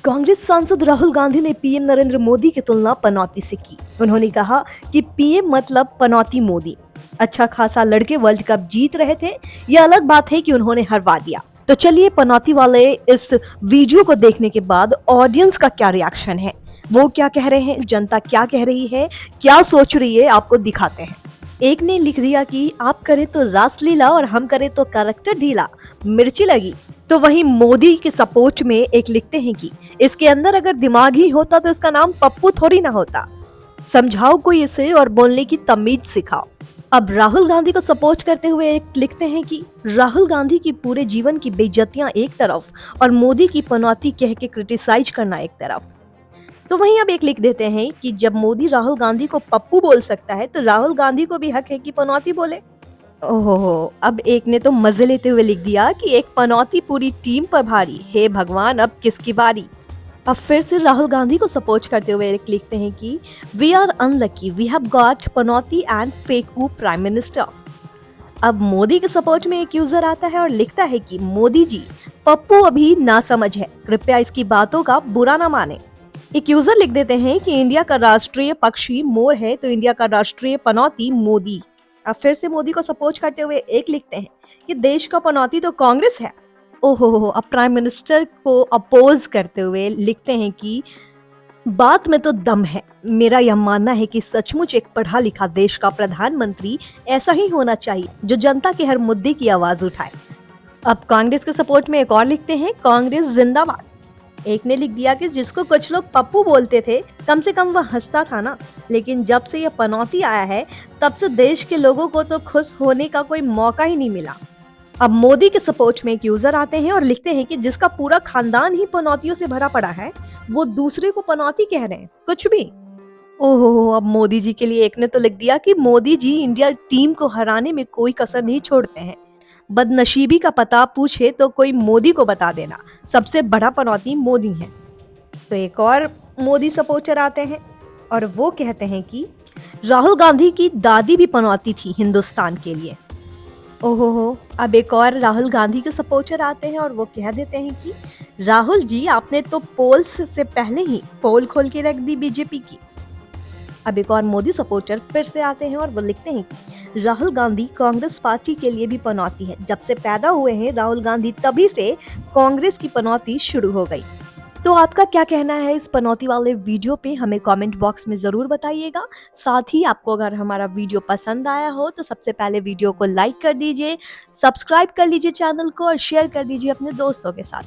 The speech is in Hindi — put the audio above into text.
कांग्रेस सांसद राहुल गांधी ने पीएम नरेंद्र मोदी की तुलना पनौती से की। उन्होंने कहा कि पीएम मतलब पनौती मोदी। अच्छा खासा लड़के वर्ल्ड कप जीत रहे थे, यह अलग बात है कि उन्होंने हरवा दिया। तो चलिए पनौती वाले इस वीडियो को देखने के बाद ऑडियंस का क्या रिएक्शन है, वो क्या कह रहे हैं, जनता क्या कह रही है, क्या सोच रही है, आपको दिखाते हैं। एक ने लिख दिया कि आप करें तो रासलीला और हम करें तो कैरेक्टर ढीला, मिर्ची लगी। तो वहीं मोदी के सपोर्ट में एक लिखते हैं कि इसके अंदर अगर दिमाग ही होता तो इसका नाम पप्पू थोड़ी ना होता। समझाओ कोई इसे और बोलने की तमीज सिखाओ। अब राहुल गांधी को सपोर्ट करते हुए एक लिखते हैं कि राहुल गांधी की पूरे जीवन की बेइज्जतियां एक तरफ और मोदी की पनौती कह के क्रिटिसाइज करना एक तरफ। तो वहीं अब एक लिख देते हैं कि जब मोदी राहुल गांधी को पप्पू बोल सकता है तो राहुल गांधी को भी हक है कि पनौती बोले। ओहो! अब एक ने तो मजे लेते हुए लिख दिया कि एक पनौती पूरी टीम पर भारी, हे भगवान अब किसकी बारी। अब फिर से राहुल गांधी को सपोर्ट करते हुए एक लिखते हैं कि we are unlucky, we have got पनौती एंड फेकू प्राइम मिनिस्टर। अब मोदी के सपोर्ट में एक यूजर आता है और लिखता है कि मोदी जी, पप्पू अभी नासमझ है, कृपया इसकी बातों का बुरा ना माने। एक यूजर लिख देते हैं कि इंडिया का राष्ट्रीय पक्षी मोर है तो इंडिया का राष्ट्रीय पनौती मोदी। अब फिर से मोदी को सपोर्ट करते हुए एक लिखते हैं कि देश का पनौती तो कांग्रेस है। ओहो, अब प्राइम मिनिस्टर को अपोज करते हुए लिखते हैं कि बात में तो दम है। मेरा यह मानना है कि सचमुच एक पढ़ा लिखा देश का प्रधानमंत्री ऐसा ही होना चाहिए जो जनता के हर मुद्दे की आवाज उठाए। अब कांग्रेस के सपोर्ट में एक और लिखते हैं, कांग्रेस जिंदाबाद। एक ने लिख दिया कि जिसको कुछ लोग पप्पू बोलते थे, कम से कम वह हंसता था ना। लेकिन जब से यह पनौती आया है, तब से देश के लोगों को तो खुश होने का कोई मौका ही नहीं मिला। अब मोदी के सपोर्ट में एक यूजर आते हैं और लिखते हैं कि जिसका पूरा खानदान ही पनौतियों से भरा पड़ा है, वो दूसरे को पनौती कह रहे हैं, कुछ भी। ओहो, अब मोदी जी के लिए एक ने तो लिख दिया कि मोदी जी इंडिया टीम को हराने में कोई कसर नहीं छोड़ते हैं। बदनसीबी का पता पूछे तो कोई मोदी को बता देना, सबसे बड़ा पनौती मोदी है। तो एक और मोदी सपोर्टर आते हैं और वो कहते हैं कि राहुल गांधी की दादी भी पनौती थी हिंदुस्तान के लिए। ओहो, अब एक और राहुल गांधी के सपोर्टर आते हैं और वो कह देते हैं कि राहुल जी, आपने तो पोल्स से पहले ही पोल खोल के रख दी बीजेपी की। अब एक और मोदी सपोर्टर फिर से आते हैं और वो लिखते हैं कि राहुल गांधी कांग्रेस पार्टी के लिए भी पनौती है। जब से पैदा हुए हैं राहुल गांधी, तभी से कांग्रेस की पनौती शुरू हो गई। तो आपका क्या कहना है इस पनौती वाले वीडियो पे, हमें कमेंट बॉक्स में जरूर बताइएगा। साथ ही आपको अगर हमारा वीडियो पसंद आया हो तो सबसे पहले वीडियो को लाइक कर दीजिए, सब्सक्राइब कर लीजिए चैनल को और शेयर कर दीजिए अपने दोस्तों के साथ।